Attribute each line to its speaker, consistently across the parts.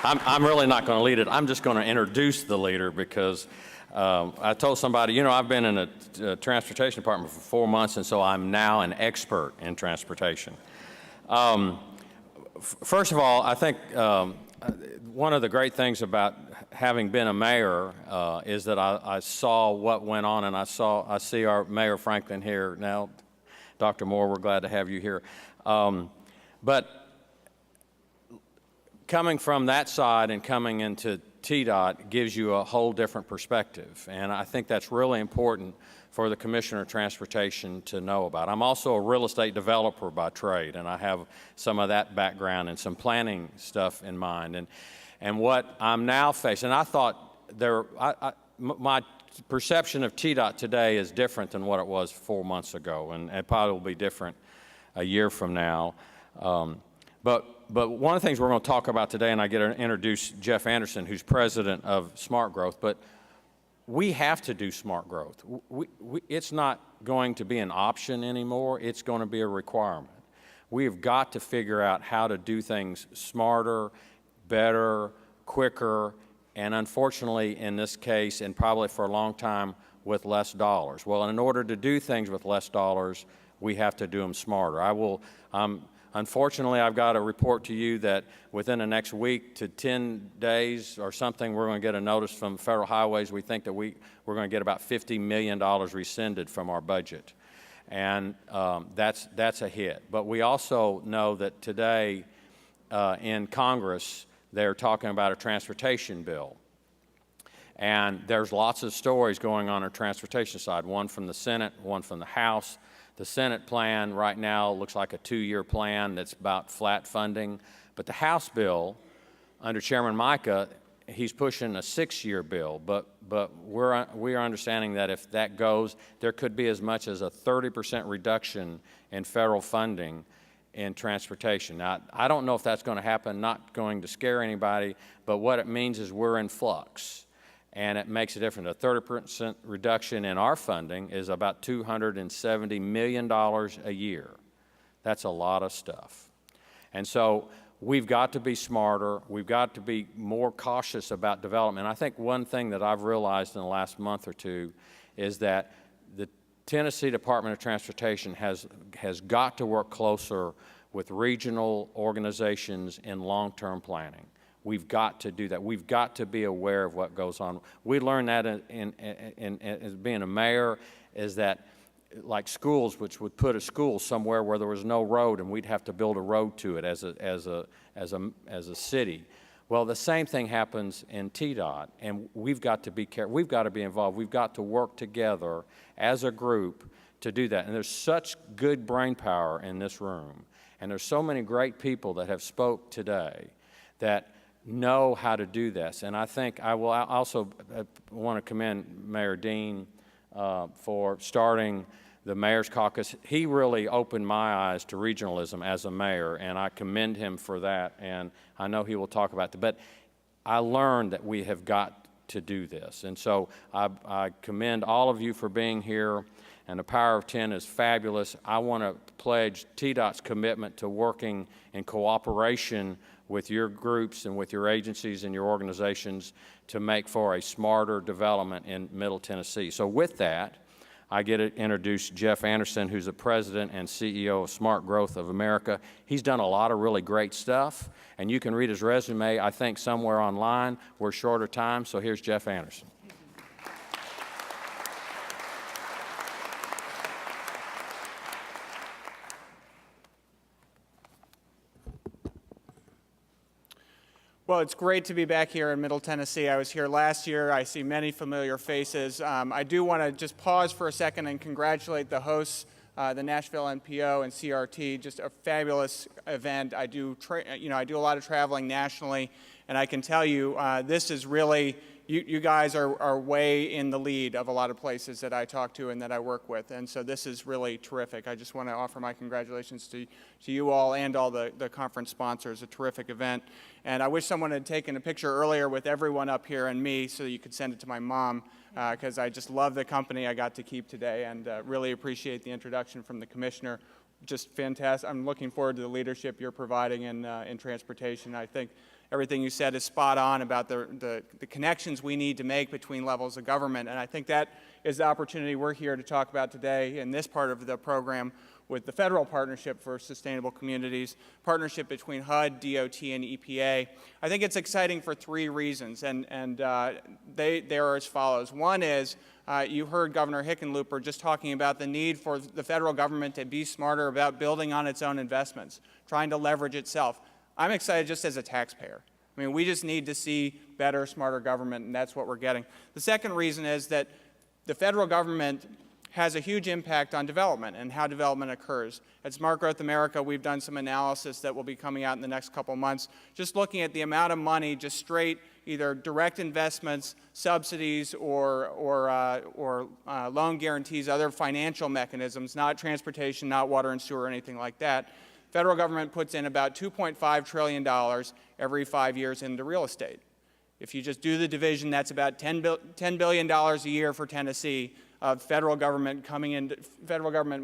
Speaker 1: I'm really not going to lead it. I'm just going to introduce the leader because I told somebody, you know, I've been in the transportation department for 4 months, and so I'm now an expert in transportation. First of all, I think one of the great things about having been a mayor is that I saw what went on, and I see our Mayor Franklin here now. Dr. Moore, we're glad to have you here. But coming from that side and coming into TDOT gives you a whole different perspective, and I think that's really important for the Commissioner of Transportation to know about. I'm also a real estate developer by trade, and I have some of that background and some planning stuff in mind. And what I'm now facing, I thought my perception of TDOT today is different than what it was 4 months ago, and it probably will be different a year from now. But one of the things we're going to talk about today, and I get to introduce Jeff Anderson, who's president of Smart Growth, but we have to do smart growth. It's not going to be an option anymore. It's going to be a requirement. We've got to figure out how to do things smarter, better, quicker, and unfortunately in this case, and probably for a long time, with less dollars. Well, in order to do things with less dollars, we have to do them smarter. Unfortunately, I've got to report to you that within the next week to 10 days or something, we're going to get a notice from Federal Highways. We think that we're going to get about $50 million rescinded from our budget. And that's a hit. But we also know that today in Congress, they're talking about a transportation bill. And there's lots of stories going on the transportation side, one from the Senate, one from the House. The Senate plan right now looks like a 2-year plan that's about flat funding. But the House bill, under Chairman Mica, he's pushing a 6-year bill. But we are understanding that if that goes, there could be as much as a 30% reduction in federal funding in transportation. Now, I don't know if that's going to happen, not going to scare anybody, but what it means is we're in flux. And it makes a difference. A 30% reduction in our funding is about $270 million a year. That's a lot of stuff. And so we've got to be smarter. We've got to be more cautious about development. I think one thing that I've realized in the last month or two is that the Tennessee Department of Transportation has got to work closer with regional organizations in long-term planning. We've got to do that. We've got to be aware of what goes on. We learned that as being a mayor, is that like schools, which would put a school somewhere where there was no road, and we'd have to build a road to it as a city. Well, the same thing happens in TDOT, and we've got to be careful. We've got to be involved. We've got to work together as a group to do that. And there's such good brain power in this room, and there's so many great people that have spoke today that know how to do this. And I think I will also want to commend Mayor Dean for starting the Mayor's Caucus. He really opened my eyes to regionalism as a mayor, and I commend him for that, and I know he will talk about that. But I learned that we have got to do this. And so I commend all of you for being here, and the Power of 10 is fabulous. I want to pledge TDOT's commitment to working in cooperation with your groups and with your agencies and your organizations to make for a smarter development in Middle Tennessee. So with that, I get to introduce Jeff Anderson, who's the president and CEO of Smart Growth of America. He's done a lot of really great stuff, and you can read his resume, I think, somewhere online. We're short of time, so here's Jeff Anderson.
Speaker 2: Well, it's great to be back here in Middle Tennessee. I was here last year. I see many familiar faces. I do want to just pause for a second and congratulate the hosts, the Nashville NPO and CRT. Just a fabulous event. I do a lot of traveling nationally, and I can tell you this is really, you guys are way in the lead of a lot of places that I talk to and that I work with, and so this is really terrific. I just want to offer my congratulations to you all and all the conference sponsors. A terrific event. And I wish someone had taken a picture earlier with everyone up here and me so you could send it to my mom, because I just love the company I got to keep today, and really appreciate the introduction from the commissioner. just fantastic. I'm looking forward to the leadership you're providing in transportation. I think everything you said is spot on about the connections we need to make between levels of government, and I think that is the opportunity we're here to talk about today in this part of the program with the Federal Partnership for Sustainable Communities, partnership between HUD, DOT, and EPA. I think it's exciting for three reasons, and they are as follows. One is, you heard Governor Hickenlooper just talking about the need for the federal government to be smarter about building on its own investments, trying to leverage itself. I'm excited just as a taxpayer. I mean, we just need to see better, smarter government, and that's what we're getting. The second reason is that the federal government has a huge impact on development and how development occurs. At Smart Growth America, we've done some analysis that will be coming out in the next couple of months, just looking at the amount of money, just straight either direct investments, subsidies, or loan guarantees, other financial mechanisms, not transportation, not water and sewer, or anything like that. Federal government puts in about $2.5 trillion every 5 years into real estate. If you just do the division, that's about $10 billion a year for Tennessee of federal government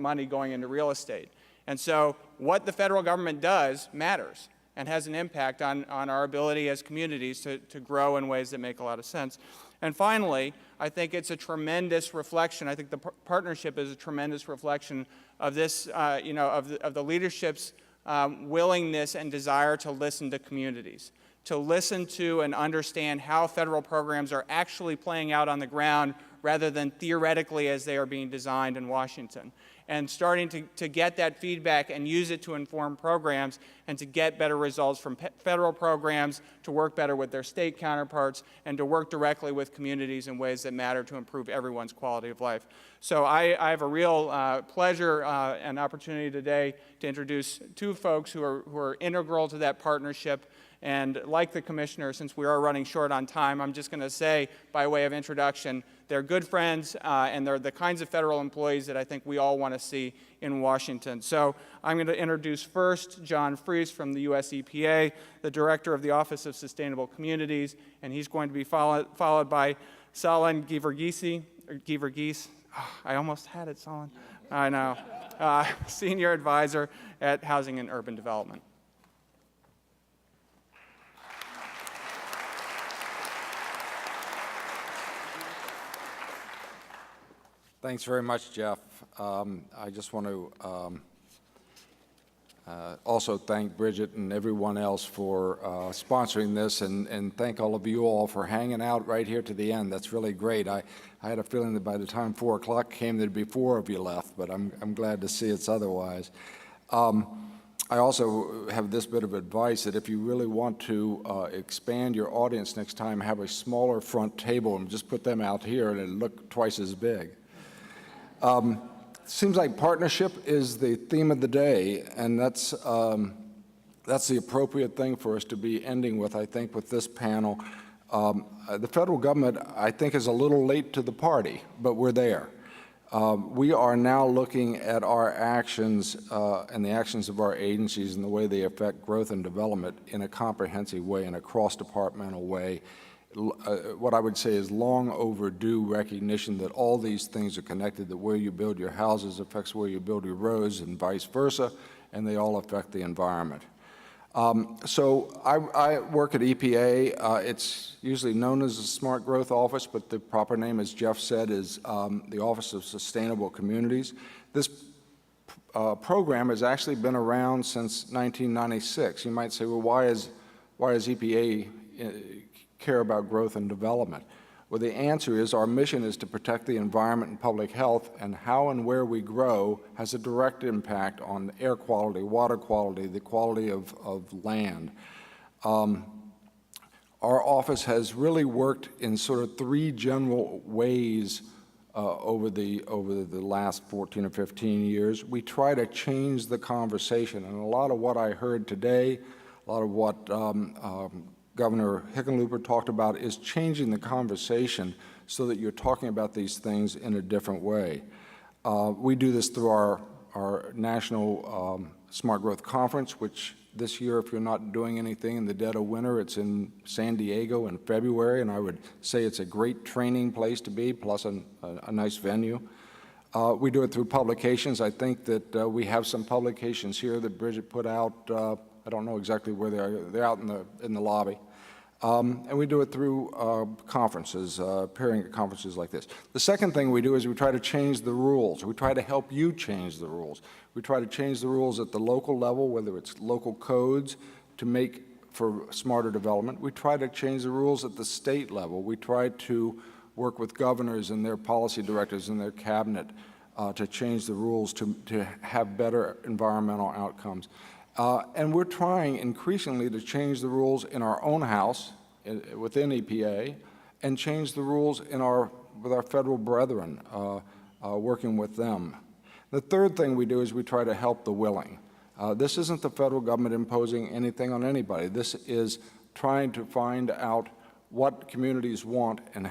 Speaker 2: money going into real estate. And so what the federal government does matters and has an impact on our ability as communities to grow in ways that make a lot of sense. And finally, I think it's a tremendous reflection. I think the partnership is a tremendous reflection of this, of the leadership's willingness and desire to listen to communities, to listen to and understand how federal programs are actually playing out on the ground rather than theoretically as they are being designed in Washington, and starting to get that feedback and use it to inform programs and to get better results from federal programs, to work better with their state counterparts, and to work directly with communities in ways that matter to improve everyone's quality of life. So I have a real pleasure and opportunity today to introduce two folks who are integral to that partnership. And like the commissioner, since we are running short on time, I'm just going to say, by way of introduction, they're good friends, and they're the kinds of federal employees that I think we all want to see in Washington. So I'm going to introduce first John Freese from the US EPA, the director of the Office of Sustainable Communities, and he's going to be followed by Salin Giverghese. Oh, I almost had it, Salin. I know. Senior advisor at Housing and Urban Development.
Speaker 3: Thanks very much, Jeff. I just want to also thank Bridget and everyone else for sponsoring this, and thank all of you all for hanging out right here to the end. That's really great. I had a feeling that by the time 4 o'clock came, there'd be 4 of you left, but I'm glad to see it's otherwise. I also have this bit of advice that if you really want to expand your audience next time, have a smaller front table and just put them out here and it'll look twice as big. Seems like partnership is the theme of the day, and that's the appropriate thing for us to be ending with, I think, with this panel. The federal government, I think, is a little late to the party, but we're there. We are now looking at our actions and the actions of our agencies and the way they affect growth and development in a comprehensive way, in a cross-departmental way. What I would say is long overdue recognition that all these things are connected, that where you build your houses affects where you build your roads and vice versa, and they all affect the environment. So I work at EPA. It's usually known as the Smart Growth Office, but the proper name, as Jeff said, is the Office of Sustainable Communities. This program has actually been around since 1996. You might say, well, why is EPA care about growth and development? Well, the answer is our mission is to protect the environment and public health, and how and where we grow has a direct impact on air quality, water quality, the quality of land. Our office has really worked in sort of 3 general ways over the last 14 or 15 years. We try to change the conversation, and a lot of what I heard today, a lot of what Governor Hickenlooper talked about is changing the conversation so that you're talking about these things in a different way. We do this through our National Smart Growth Conference, which this year, if you're not doing anything in the dead of winter, it's in San Diego in February, and I would say it's a great training place to be, plus a nice venue. We do it through publications. I think that we have some publications here that Bridget put out. I don't know exactly where they are. They're out in the lobby. And we do it through conferences, appearing at conferences like this. The second thing we do is we try to change the rules. We try to help you change the rules. We try to change the rules at the local level, whether it's local codes to make for smarter development. We try to change the rules at the state level. We try to work with governors and their policy directors and their cabinet to change the rules to have better environmental outcomes. And we're trying increasingly to change the rules in our own house, within EPA, and change the rules with our federal brethren, working with them. The third thing we do is we try to help the willing. This isn't the federal government imposing anything on anybody. This is trying to find out what communities want and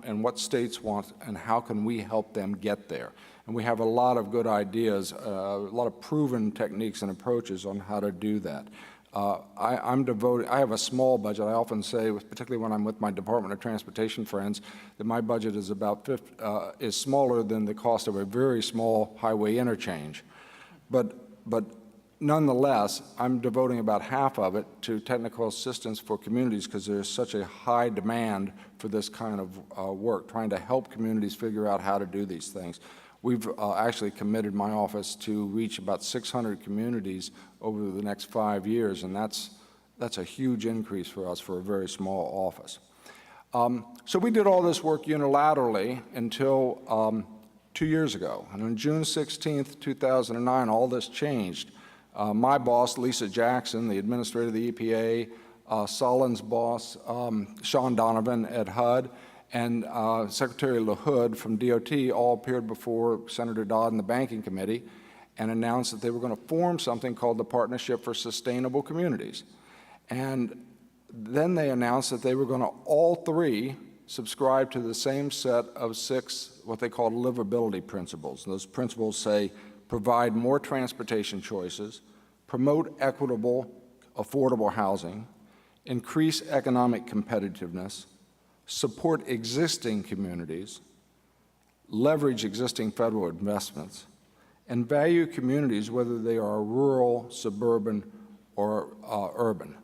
Speaker 3: and what states want, and how can we help them get there. And we have a lot of good ideas, a lot of proven techniques and approaches on how to do that. I'm devoted. I have a small budget. I often say, particularly when I'm with my Department of Transportation friends, that my budget is is smaller than the cost of a very small highway interchange. But nonetheless, I'm devoting about half of it to technical assistance for communities because there's such a high demand for this kind of work, trying to help communities figure out how to do these things. We've actually committed my office to reach about 600 communities over the next 5 years, and that's a huge increase for us for a very small office. So we did all this work unilaterally until 2 years ago. And on June 16th, 2009, all this changed. My boss, Lisa Jackson, the administrator of the EPA, Solon's boss, Sean Donovan at HUD, and Secretary LaHood from DOT all appeared before Senator Dodd and the Banking Committee and announced that they were going to form something called the Partnership for Sustainable Communities. And then they announced that they were going to all three subscribe to the same set of 6 what they call livability principles. And those principles say provide more transportation choices, promote equitable, affordable housing, increase economic competitiveness, support existing communities, leverage existing federal investments, and value communities whether they are rural, suburban, or urban.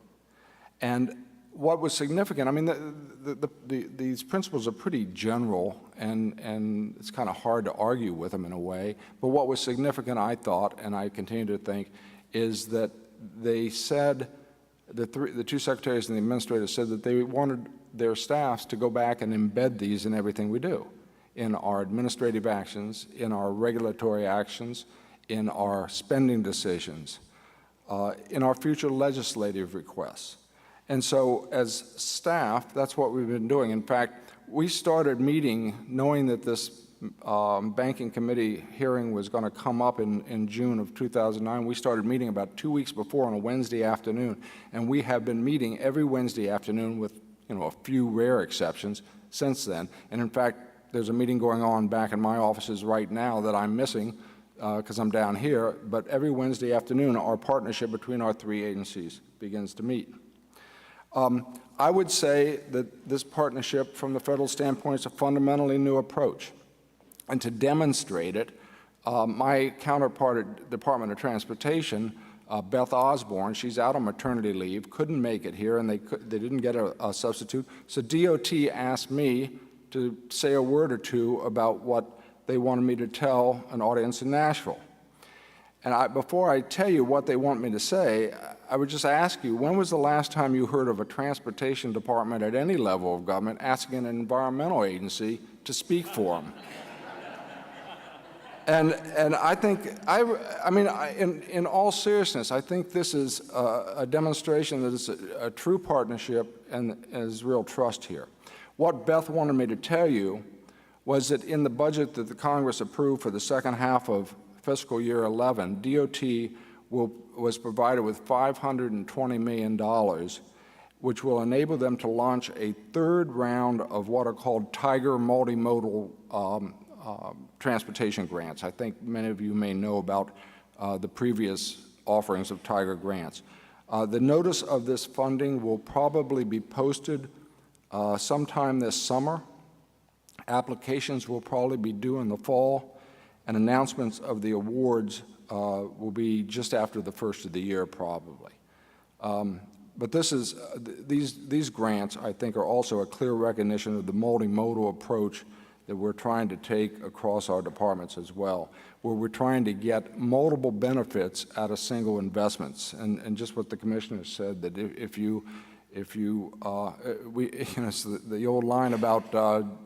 Speaker 3: And what was significant, I mean, these principles are pretty general, and it's kind of hard to argue with them in a way, but what was significant, I thought, and I continue to think, is that they said, the 2 secretaries and the administrators said that they wanted their staffs to go back and embed these in everything we do, in our administrative actions, in our regulatory actions, in our spending decisions, in our future legislative requests. And so as staff, that's what we've been doing. In fact, we started meeting knowing that this Banking Committee hearing was going to come up in June of 2009. We started meeting about 2 weeks before on a Wednesday afternoon, and we have been meeting every Wednesday afternoon with a few rare exceptions since then. And in fact, there's a meeting going on back in my offices right now that I'm missing because I'm down here, but every Wednesday afternoon, our partnership between our 3 agencies begins to meet. I would say that this partnership, from the federal standpoint, is a fundamentally new approach. And to demonstrate it, my counterpart at the Department of Transportation, Beth Osborne, she's out on maternity leave, couldn't make it here, and they didn't get a substitute. So DOT asked me to say a word or two about what they wanted me to tell an audience in Nashville. And before I tell you what they want me to say, I would just ask you, when was the last time you heard of a transportation department at any level of government asking an environmental agency to speak for them? And I think, in all seriousness, I think this is a demonstration that it's a true partnership and there's real trust here. What Beth wanted me to tell you was that in the budget that the Congress approved for the second half of fiscal year 11, DOT was provided with $520 million, which will enable them to launch a 3rd round of what are called Tiger multimodal transportation grants. I think many of you may know about the previous offerings of Tiger grants. The notice of this funding will probably be posted sometime this summer. Applications will probably be due in the fall, and announcements of the awards will be just after the first of the year, probably. But this is, these grants, I think, are also a clear recognition of the multimodal approach that we're trying to take across our departments as well, where we're trying to get multiple benefits out of single investments. And just what the Commissioner said, that it's the old line about,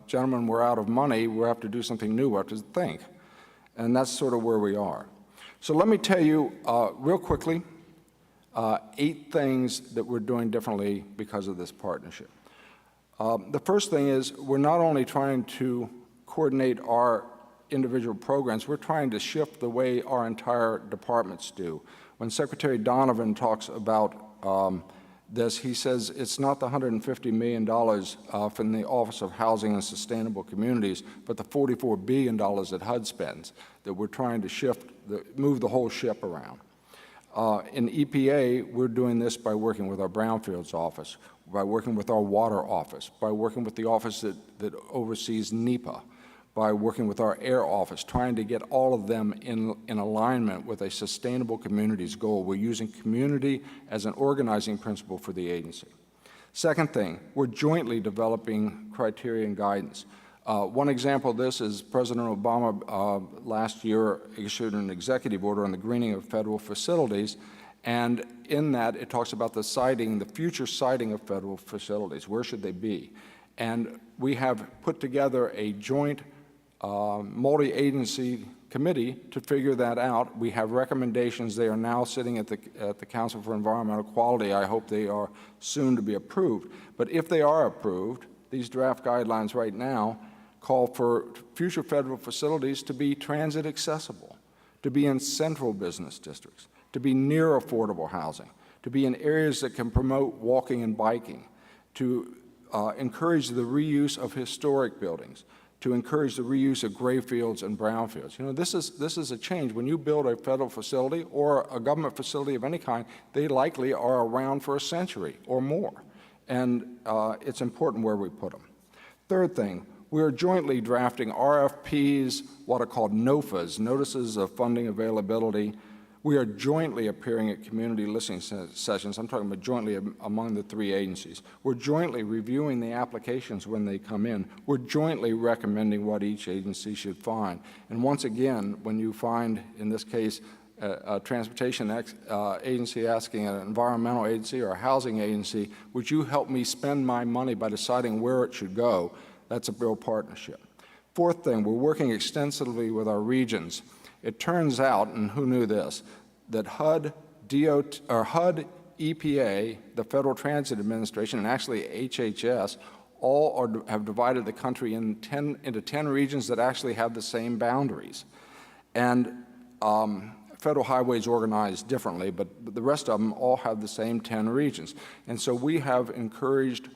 Speaker 3: gentlemen, we're out of money, we have to do something new, we have to think. And that's sort of where we are. So let me tell you real quickly 8 things that we're doing differently because of this partnership. The first thing is we're not only trying to coordinate our individual programs, we're trying to shift the way our entire departments do. When Secretary Donovan talks about this, he says it's not the $150 million from the Office of Housing and Sustainable Communities, but the $44 billion that HUD spends, that we're trying to shift, move the whole ship around. In EPA, we're doing this by working with our Brownfields office, by working with our water office, by working with the office that oversees NEPA, by working with our air office, trying to get all of them in alignment with a sustainable communities goal. We're using community as an organizing principle for the agency. Second thing, we're jointly developing criteria and guidance. One example of this is President Obama last year issued an executive order on the greening of federal facilities, and in that it talks about the siting, the future siting of federal facilities. Where should they be? And we have put together a joint multi-agency committee to figure that out. We have recommendations. They are now sitting at the Council for Environmental Quality. I hope they are soon to be approved. But if they are approved, these draft guidelines right now call for future federal facilities to be transit accessible, to be in central business districts, to be near affordable housing, to be in areas that can promote walking and biking, to encourage the reuse of historic buildings, to encourage the reuse of gray fields and brownfields. You know, this is a change. When you build a federal facility or a government facility of any kind, they likely are around for a century or more. And it's important where we put them. Third thing, we're jointly drafting RFPs, what are called NOFAs, Notices of Funding Availability. We are jointly appearing at community listening sessions. I'm talking about jointly among the 3 agencies. We're jointly reviewing the applications when they come in. We're jointly recommending what each agency should find. And once again, when you find, in this case, a transportation agency asking an environmental agency or a housing agency, would you help me spend my money by deciding where it should go? That's a real partnership. Fourth thing, we're working extensively with our regions. It turns out, and who knew this, that HUD, EPA, the Federal Transit Administration, and actually HHS, all have divided the country into 10 regions that actually have the same boundaries. And federal highways organized differently, but the rest of them all have the same 10 regions. And so we have encouraged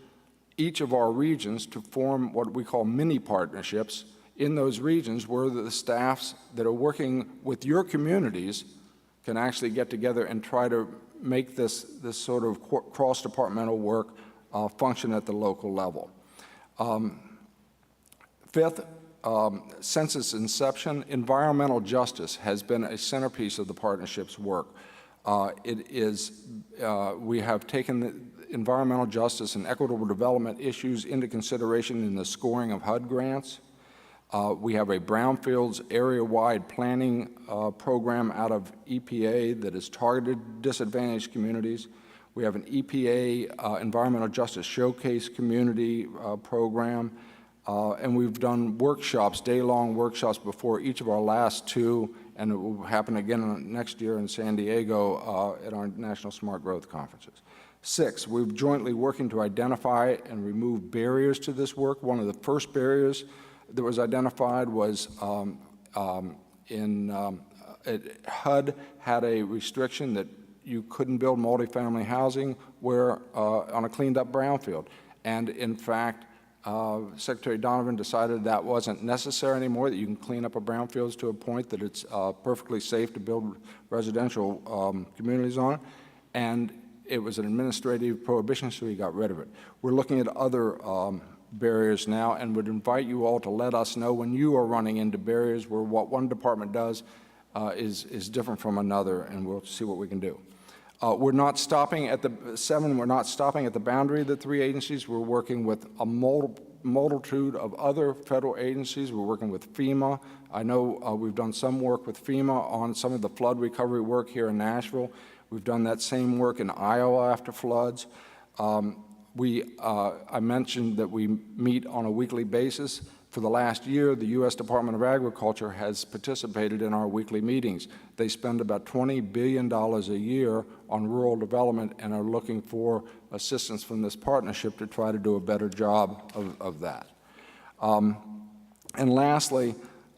Speaker 3: each of our regions to form what we call mini partnerships in those regions where the staffs that are working with your communities can actually get together and try to make this sort of cross-departmental work function at the local level. Fifth, since its inception, environmental justice has been a centerpiece of the partnership's work. We have taken the environmental justice and equitable development issues into consideration in the scoring of HUD grants. We have a brownfields area-wide planning program out of EPA that is targeted disadvantaged communities. We have an EPA Environmental Justice Showcase Community program. And we've done workshops, day-long workshops before each of our last 2, and it will happen again next year in San Diego at our National Smart Growth Conferences. 6, we're jointly working to identify and remove barriers to this work. One of the first barriers that was identified was HUD had a restriction that you couldn't build multifamily housing on a cleaned-up brownfield. And in fact, Secretary Donovan decided that wasn't necessary anymore, that you can clean up a brownfields to a point that it's perfectly safe to build residential communities on it. And it was an administrative prohibition, so he got rid of it. We're looking at other barriers now, and would invite you all to let us know when you are running into barriers where what one department does is different from another, and we'll see what we can do. We're not stopping at the we're not stopping at the boundary of the three agencies. We're working with a multitude of other federal agencies. We're working with FEMA. I know we've done some work with FEMA on some of the flood recovery work here in Nashville. We've done that same work in Iowa after floods. I mentioned that we meet on a weekly basis. For the last year, the U.S. Department of Agriculture has participated in our weekly meetings. They spend about $20 billion a year on rural development and are looking for assistance from this partnership to try to do a better job of that. And lastly,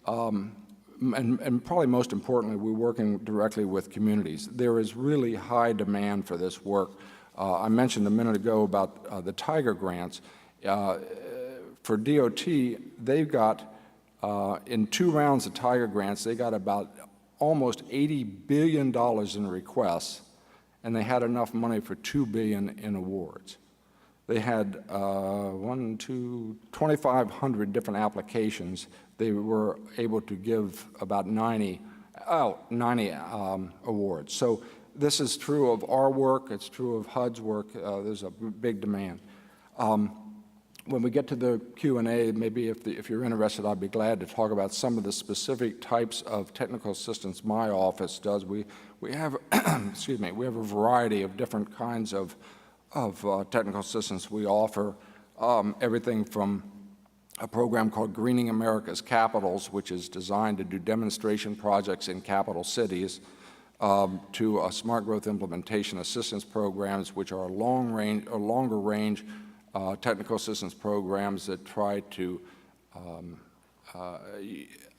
Speaker 3: and probably most importantly, we're working directly with communities. There is really high demand for this work. I mentioned a minute ago about the Tiger grants. For DOT, they've got, in 2 rounds of Tiger grants, they got about almost $80 billion in requests, and they had enough money for $2 billion in awards. They had 2,500 different applications. They were able to give about 90 awards. So this is true of our work. It's true of HUD's work. There's a big demand. When we get to the Q&A, maybe if you're interested, I'd be glad to talk about some of the specific types of technical assistance my office does. We have, excuse me, we have a variety of different kinds of technical assistance we offer, everything from a program called Greening America's Capitals, which is designed to do demonstration projects in capital cities, to smart growth implementation assistance programs, which are longer range technical assistance programs that try to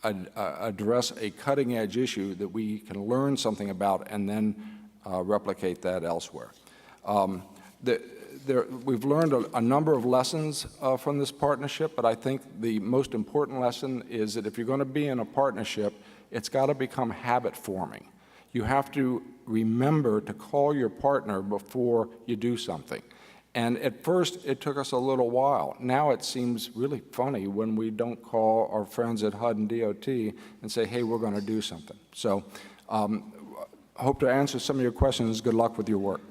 Speaker 3: address a cutting-edge issue that we can learn something about and then replicate that elsewhere. We've learned a number of lessons from this partnership, but I think the most important lesson is that if you're going to be in a partnership, it's got to become habit-forming. You have to remember to call your partner before you do something. And at first, it took us a little while. Now it seems really funny when we don't call our friends at HUD and DOT and say, hey, we're going to do something. So I hope to answer some of your questions. Good luck with your work.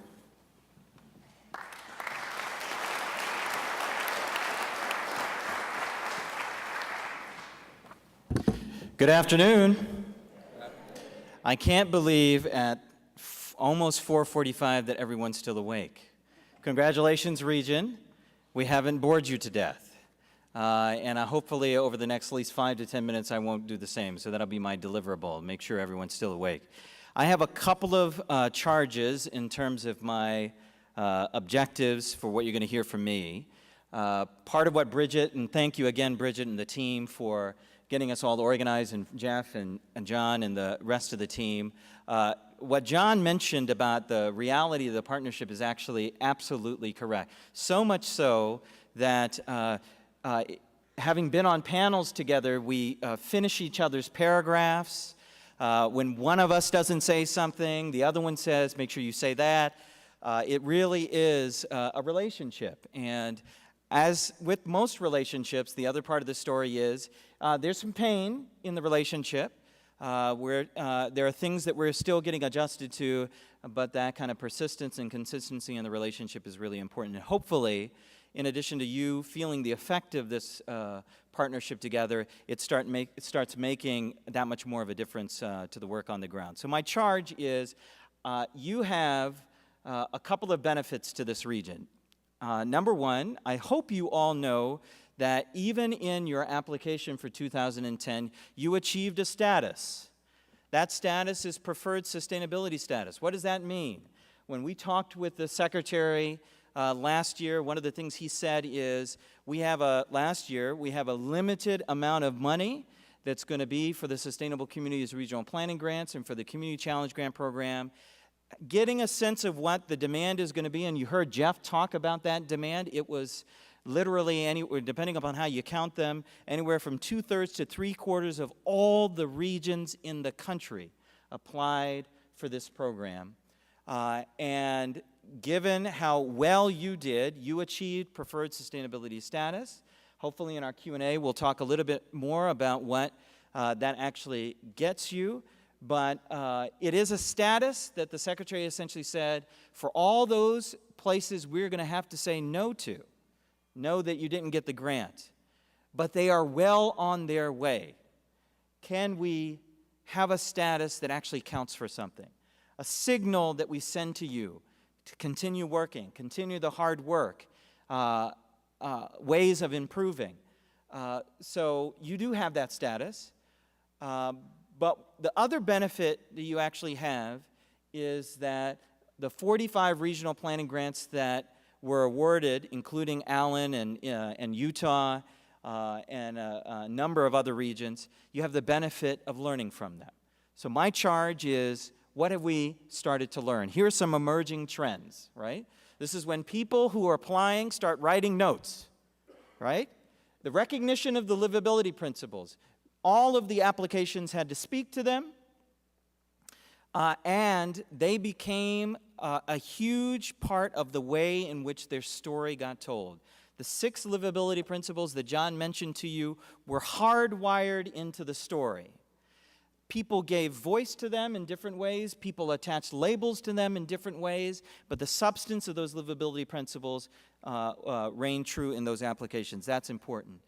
Speaker 4: Good afternoon. I can't believe at almost 4:45 that everyone's still awake. Congratulations, Region. We haven't bored you to death. And hopefully over the next at least 5 to 10 minutes, I won't do the same. So that'll be my deliverable, make sure everyone's still awake. I have a couple of charges in terms of my objectives for what you're going to hear from me. Part of what Bridget, and thank you again, Bridget and the team for getting us all organized, and Jeff and John and the rest of the team. What John mentioned about the reality of the partnership is actually absolutely correct. So much so that having been on panels together, we finish each other's paragraphs. When one of us doesn't say something, the other one says, make sure you say that. It really is a relationship. And as with most relationships, the other part of the story is there's some pain in the relationship. There are things that we're still getting adjusted to, but that kind of persistence and consistency in the relationship is really important. And hopefully, in addition to you feeling the effect of this partnership together, it starts making that much more of a difference to the work on the ground. So my charge is you have a couple of benefits to this region. Number one, I hope you all know that even in your application for 2010, you achieved a status. That status is preferred sustainability status. What does that mean? When we talked with the secretary last year, one of the things he said is, last year, we have a limited amount of money that's going to be for the Sustainable Communities Regional Planning Grants and for the Community Challenge Grant Program. Getting a sense of what the demand is going to be, and you heard Jeff talk about that demand, it was literally, depending upon how you count them, anywhere from 2/3 to 3/4 of all the regions in the country applied for this program. And given how well you did, you achieved preferred sustainability status. Hopefully in our Q&A, we'll talk a little bit more about what that actually gets you. But it is a status that the Secretary essentially said, for all those places we're going to have to say no to, know that you didn't get the grant, but they are well on their way. Can we have a status that actually counts for something? A signal that we send to you to continue working, continue the hard work, ways of improving. So you do have that status. But the other benefit that you actually have is that the 45 regional planning grants that were awarded, including Allen and Utah and a number of other regions, you have the benefit of learning from them. So my charge is, what have we started to learn? Here are some emerging trends, right? This is when people who are applying start writing notes, right? The recognition of the livability principles. All of the applications had to speak to them, and they became a huge part of the way in which their story got told. The 6 livability principles that John mentioned to you were hardwired into the story. People gave voice to them in different ways. People attached labels to them in different ways, but the substance of those livability principles reigned true in those applications. That's important.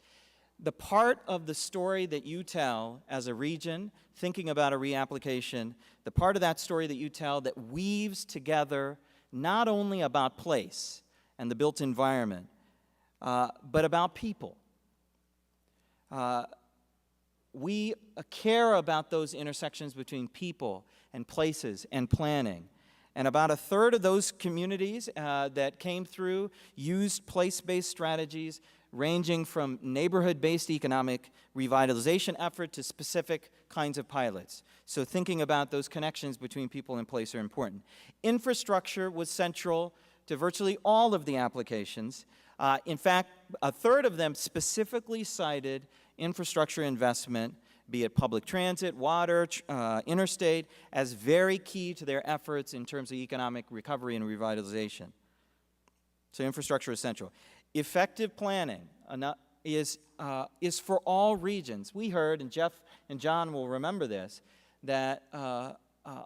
Speaker 4: The part of the story that you tell as a region, thinking about a reapplication, the part of that story that you tell that weaves together not only about place and the built environment, but about people. We care about those intersections between people and places and planning. And about a third of those communities that came through used place-based strategies ranging from neighborhood-based economic revitalization effort to specific kinds of pilots. So thinking about those connections between people and place are important. Infrastructure was central to virtually all of the applications. In fact, a third of them specifically cited infrastructure investment, be it public transit, water, interstate, as very key to their efforts in terms of economic recovery and revitalization. So infrastructure is central. Effective planning is for all regions. We heard, and Jeff and John will remember this, that a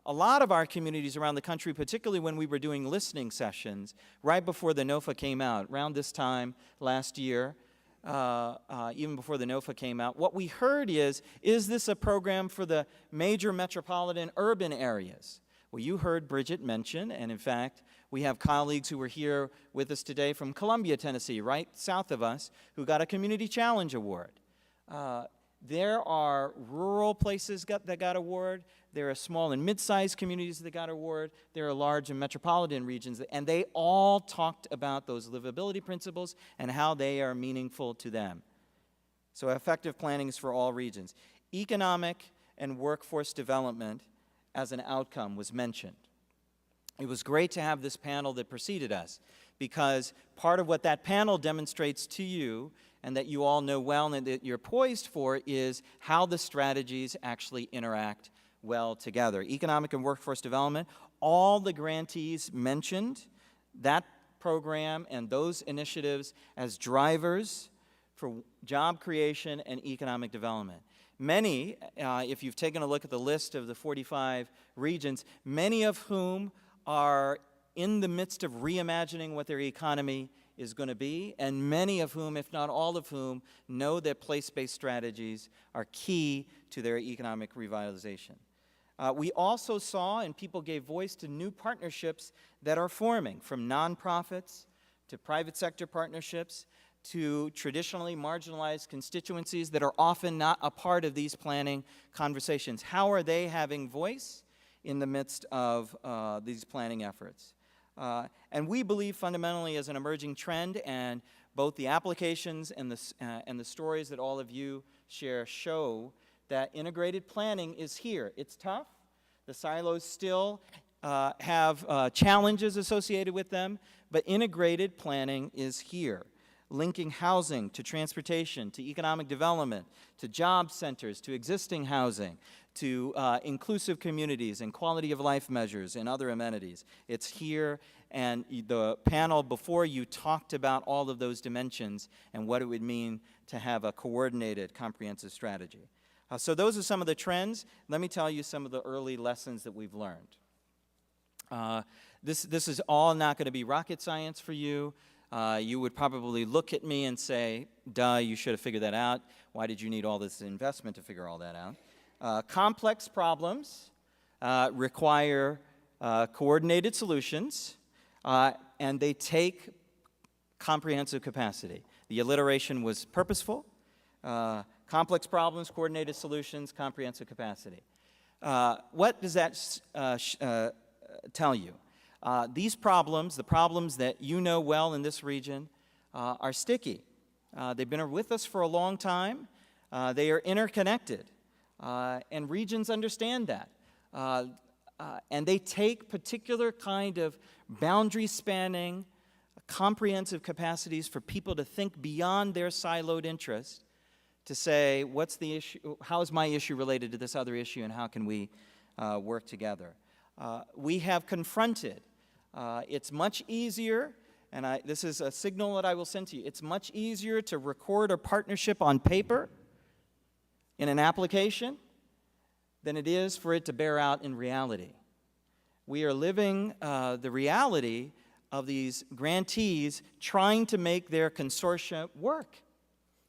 Speaker 4: lot of our communities around the country, particularly when we were doing listening sessions, right before the NOFA came out, around this time last year, even before the NOFA came out, what we heard is this a program for the major metropolitan urban areas? Well, you heard Bridget mention, and in fact, we have colleagues who were here with us today from Columbia, Tennessee, right south of us, who got a Community Challenge Award. There are rural places that got award. There are small and mid-sized communities that got award. There are large and metropolitan regions, and they all talked about those livability principles and how they are meaningful to them. So effective planning is for all regions. Economic and workforce development as an outcome was mentioned. It was great to have this panel that preceded us, because part of what that panel demonstrates to you, and that you all know well and that you're poised for, is how the strategies actually interact well together. Economic and workforce development, all the grantees mentioned that program and those initiatives as drivers for job creation and economic development. Many, if you've taken a look at the list of the 45 regions, many of whom are in the midst of reimagining what their economy is going to be, and many of whom, if not all of whom, know that place-based strategies are key to their economic revitalization. We also saw, and people gave voice to, new partnerships that are forming, from nonprofits to private sector partnerships to traditionally marginalized constituencies that are often not a part of these planning conversations. How are they having voice in the midst of these planning efforts? And we believe fundamentally as an emerging trend, and both the applications and the stories that all of you share show that integrated planning is here. It's tough. The silos still have challenges associated with them, but integrated planning is here. Linking housing to transportation, to economic development, to job centers, to existing housing, to inclusive communities and quality of life measures and other amenities. It's here, and the panel before you talked about all of those dimensions and what it would mean to have a coordinated, comprehensive strategy. So those are some of the trends. Let me tell you some of the early lessons that we've learned. This is all not going to be rocket science for you. You would probably look at me and say, duh, you should have figured that out. Why did you need all this investment to figure all that out? Complex problems require coordinated solutions, and they take comprehensive capacity. The alliteration was purposeful. Complex problems, coordinated solutions, comprehensive capacity. What does that tell you? These problems, the problems that you know well in this region, are sticky. They've been with us for a long time. They are interconnected, and regions understand that. And they take particular kind of boundary-spanning, comprehensive capacities for people to think beyond their siloed interest, to say, what's the issue, how is my issue related to this other issue, and how can we work together? We have confronted. It's much easier, and this is a signal that I will send to you, it's much easier to record a partnership on paper in an application than it is for it to bear out in reality. We are living the reality of these grantees trying to make their consortia work,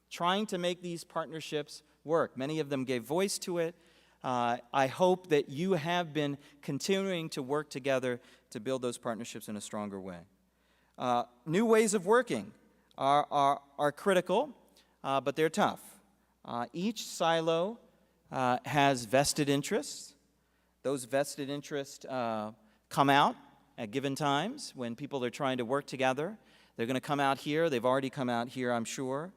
Speaker 4: trying to make these partnerships work. Many of them gave voice to it. I hope that you have been continuing to work together to build those partnerships in a stronger way. New ways of working are critical, but they're tough. Each silo has vested interests. Those vested interests come out at given times when people are trying to work together. They're going to come out here. They've already come out here, I'm sure.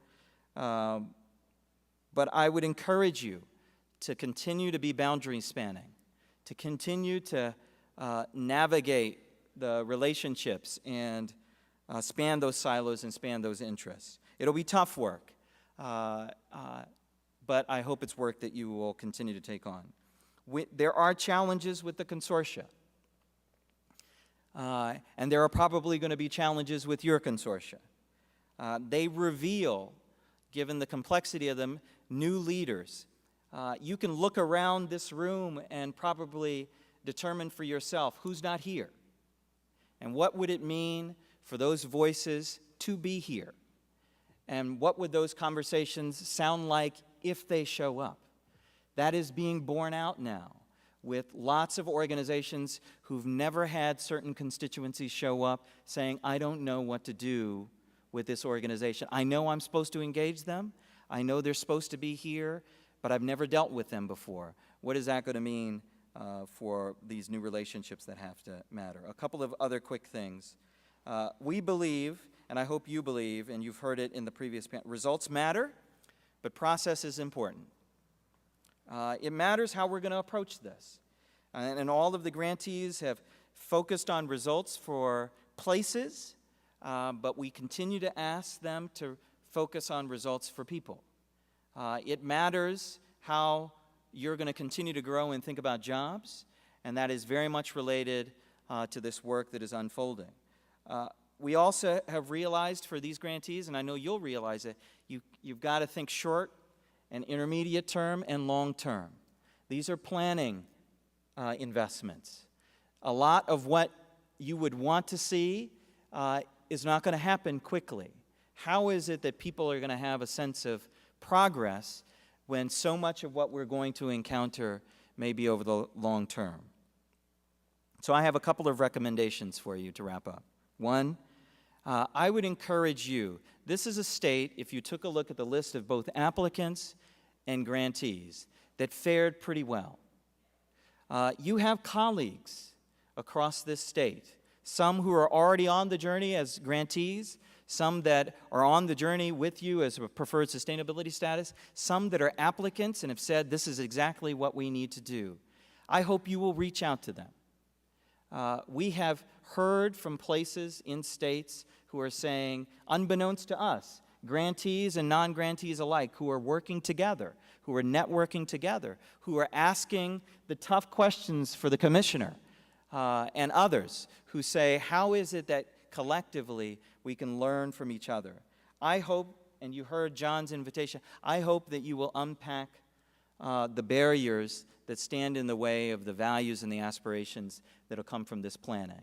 Speaker 4: But I would encourage you to continue to be boundary spanning, to continue to navigate the relationships and span those silos and span those interests. It'll be tough work, but I hope it's work that you will continue to take on. There are challenges with the consortia, and there are probably going to be challenges with your consortia. They reveal, given the complexity of them, new leaders. You can look around this room and probably determine for yourself who's not here. And what would it mean for those voices to be here? And what would those conversations sound like if they show up? That is being borne out now with lots of organizations who've never had certain constituencies show up saying, I don't know what to do with this organization. I know I'm supposed to engage them. I know they're supposed to be here, but I've never dealt with them before. What is that going to mean for these new relationships that have to matter? A couple of other quick things. We believe, and I hope you believe, and you've heard it in the previous panel, results matter, but process is important. It matters how we're going to approach this. And all of the grantees have focused on results for places, but we continue to ask them to focus on results for people. It matters how you're going to continue to grow and think about jobs, and that is very much related to this work that is unfolding. We also have realized for these grantees, and I know you'll realize it, you've got to think short and intermediate term and long term. These are planning investments. A lot of what you would want to see is not going to happen quickly. How is it that people are going to have a sense of progress when so much of what we're going to encounter may be over the long term? So I have a couple of recommendations for you to wrap up. One, I would encourage you, this is a state, if you took a look at the list of both applicants and grantees, that fared pretty well. You have colleagues across this state, some who are already on the journey as grantees, some that are on the journey with you as a preferred sustainability status, some that are applicants and have said this is exactly what we need to do. I hope you will reach out to them. We have heard from places in states who are saying, unbeknownst to us, grantees and non-grantees alike, who are working together, who are networking together, who are asking the tough questions for the commissioner and others who say, how is it that collectively we can learn from each other? I hope, and you heard John's invitation, I hope that you will unpack the barriers that stand in the way of the values and the aspirations that will come from this planning.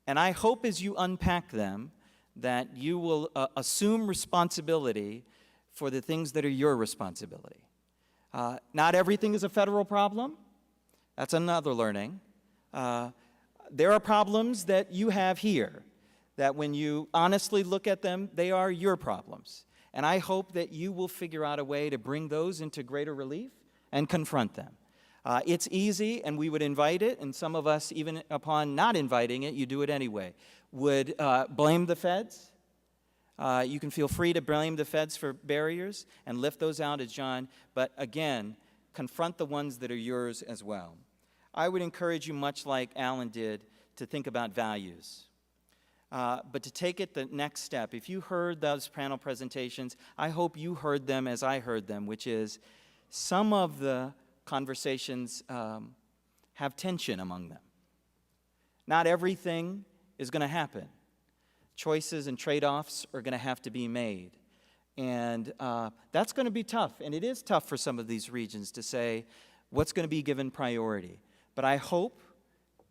Speaker 4: And I hope as you unpack them that you will assume responsibility for the things that are your responsibility. Not everything is a federal problem. That's another learning. There are problems that you have here that when you honestly look at them, they are your problems. And I hope that you will figure out a way to bring those into greater relief and confront them. It's easy, and we would invite it, and some of us, even upon not inviting it, you do it anyway, would blame the feds. You can feel free to blame the feds for barriers and lift those out as John, but again, confront the ones that are yours as well. I would encourage you, much like Alan did, to think about values. But to take it the next step, if you heard those panel presentations, I hope you heard them as I heard them, which is some of the conversations have tension among them. Not everything is going to happen. Choices and trade-offs are going to have to be made. And that's going to be tough. And it is tough for some of these regions to say what's going to be given priority. But I hope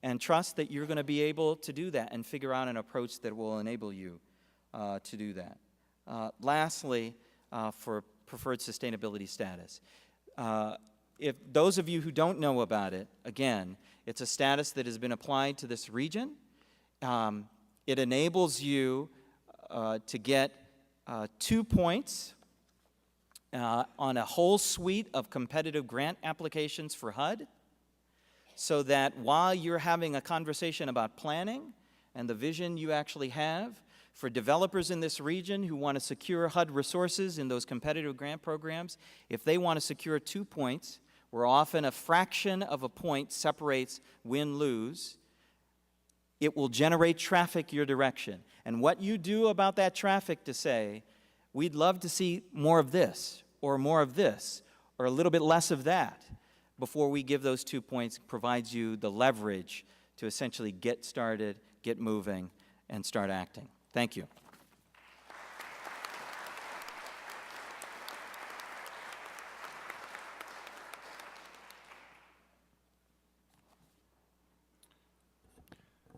Speaker 4: and trust that you're going to be able to do that and figure out an approach that will enable you to do that. Lastly, for preferred sustainability status. If those of you who don't know about it, again, it's a status that has been applied to this region. It enables you to get 2 points on a whole suite of competitive grant applications for HUD, so that while you're having a conversation about planning and the vision you actually have, for developers in this region who want to secure HUD resources in those competitive grant programs, if they want to secure 2 points, where often a fraction of a point separates win-lose, it will generate traffic your direction. And what you do about that traffic to say, we'd love to see more of this, or a little bit less of that, before we give those 2 points, provides you the leverage to essentially get started, get moving, and start acting. Thank you.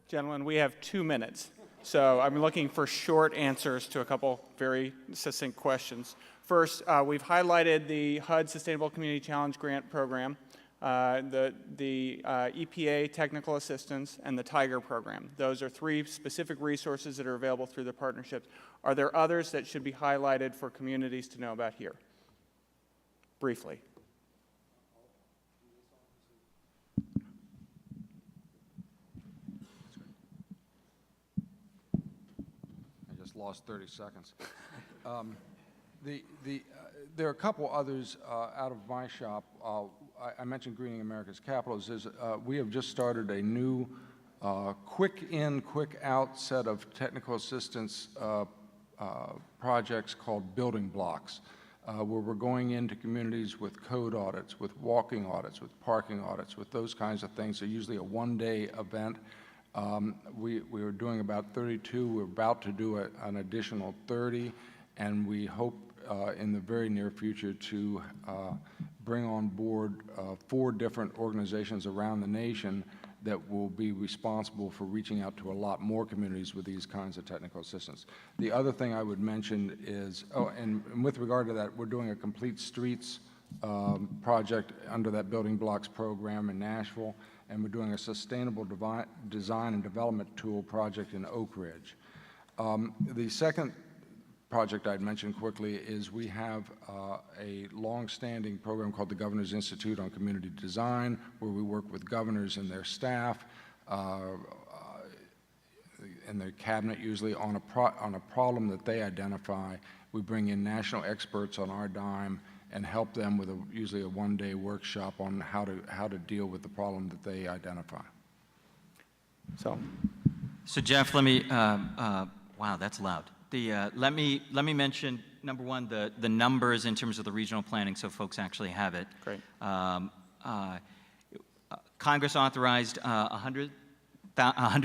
Speaker 2: Gentlemen, we have 2 minutes. So I'm looking for short answers to a couple very succinct questions. First, we've highlighted the HUD Sustainable Community Challenge Grant Program, the EPA Technical Assistance, and the TIGER Program. Those are 3 specific resources that are available through the partnerships. Are there others that should be highlighted for communities to know about here? Briefly.
Speaker 3: Lost 30 seconds. There are a couple others out of my shop. I mentioned Greening America's Capitals. We have just started a new quick in, quick out set of technical assistance projects called Building Blocks, where we're going into communities with code audits, with walking audits, with parking audits, with those kinds of things. They're usually a one-day event. We were doing about 32. We're about to do an additional 30, and we hope in the very near future to bring on board 4 different organizations around the nation that will be responsible for reaching out to a lot more communities with these kinds of technical assistance. The other thing I would mention is, and with regard to that, we're doing a Complete Streets project under that Building Blocks program in Nashville, and we're doing a Sustainable Design and Development Tool project in Oak Ridge. The second project I'd mention quickly is we have a long-standing program called the Governor's Institute on Community Design, where we work with governors and their staff and their cabinet usually on a problem that they identify. We bring in national experts on our dime and help them with usually a one-day workshop on how to deal with the problem that they identify.
Speaker 2: So
Speaker 4: Jeff, let me, wow, that's loud. Let me mention, number one, the numbers in terms of the regional planning, so folks actually have it.
Speaker 2: Great.
Speaker 4: Congress authorized $100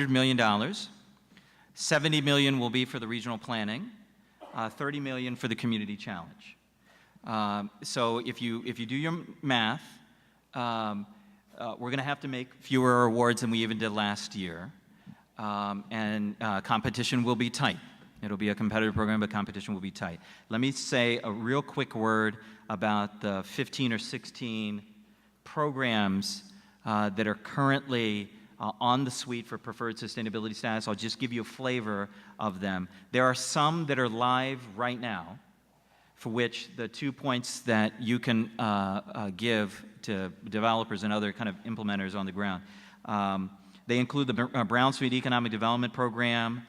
Speaker 4: million. $70 million will be for the regional planning, $30 million for the community challenge. So if you do your math, we're going to have to make fewer awards than we even did last year, and competition will be tight. It'll be a competitive program, but competition will be tight. Let me say a real quick word about the 15 or 16 programs that are currently on the suite for preferred sustainability status. I'll just give you a flavor of them. There are some that are live right now, for which the 2 points that you can give to developers and other kind of implementers on the ground. They include the Brown Suite Economic Development Program,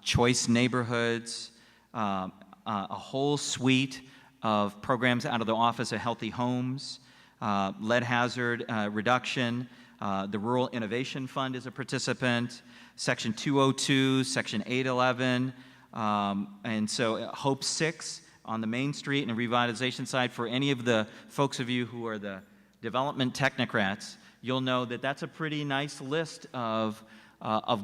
Speaker 4: Choice Neighborhoods, a whole suite of programs out of the Office of Healthy Homes, lead hazard reduction. The Rural Innovation Fund is a participant, Section 202, Section 811, and so Hope 6 on the Main Street and revitalization side. For any of the folks of you who are the development technocrats, you'll know that that's a pretty nice list of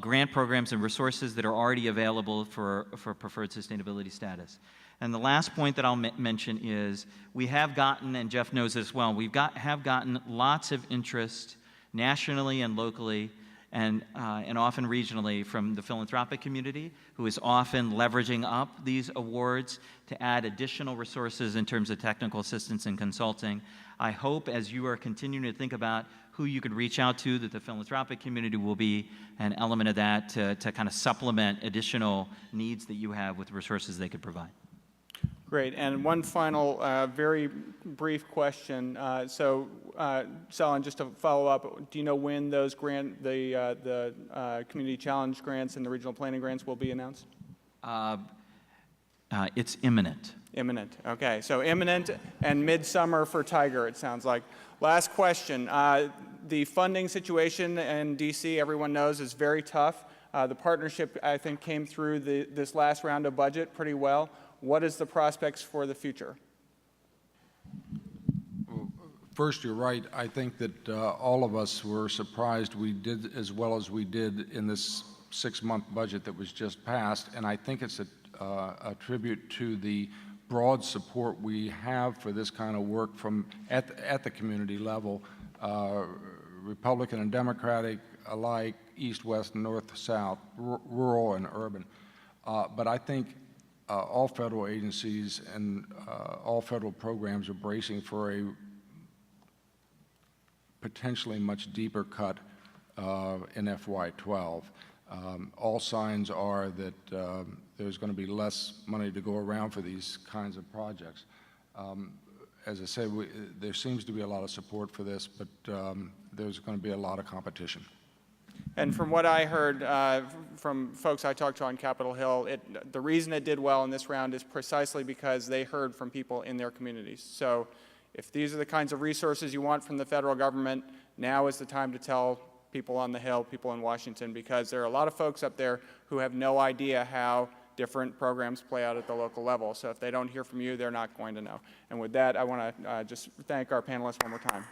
Speaker 4: grant programs and resources that are already available for preferred sustainability status. And the last point that I'll mention is we have gotten, and Jeff knows this well, have gotten lots of interest nationally and locally and often regionally from the philanthropic community, who is often leveraging up these awards to add additional resources in terms of technical assistance and consulting. I hope as you are continuing to think about who you could reach out to, that the philanthropic community will be an element of that to kind of supplement additional needs that you have with resources they could provide.
Speaker 2: Great. And one final, very brief question. Selin, just to follow up, do you know when those the community challenge grants and the regional planning grants will be announced?
Speaker 4: It's imminent.
Speaker 2: Imminent. Okay. So imminent and midsummer for Tiger, it sounds like. Last question. The funding situation in D.C., everyone knows, is very tough. The partnership, I think, came through this last round of budget pretty well. What is the prospects for the future?
Speaker 3: First, you're right. I think that all of us were surprised we did as well as we did in this 6-month budget that was just passed, and I think it's a tribute to the broad support we have for this kind of work from at the community level, Republican and Democratic alike, East, West, North, South, rural and urban. But I think all federal agencies and all federal programs are bracing for a potentially much deeper cut in FY12. All signs are that there's going to be less money to go around for these kinds of projects. As I say, there seems to be a lot of support for this, but there's going to be a lot of competition.
Speaker 2: And from what I heard from folks I talked to on Capitol Hill, the reason it did well in this round is precisely because they heard from people in their communities. So if these are the kinds of resources you want from the federal government, now is the time to tell people on the Hill, people in Washington, because there are a lot of folks up there who have no idea how different programs play out at the local level. So if they don't hear from you, they're not going to know. And with that, I want to just thank our panelists one more time.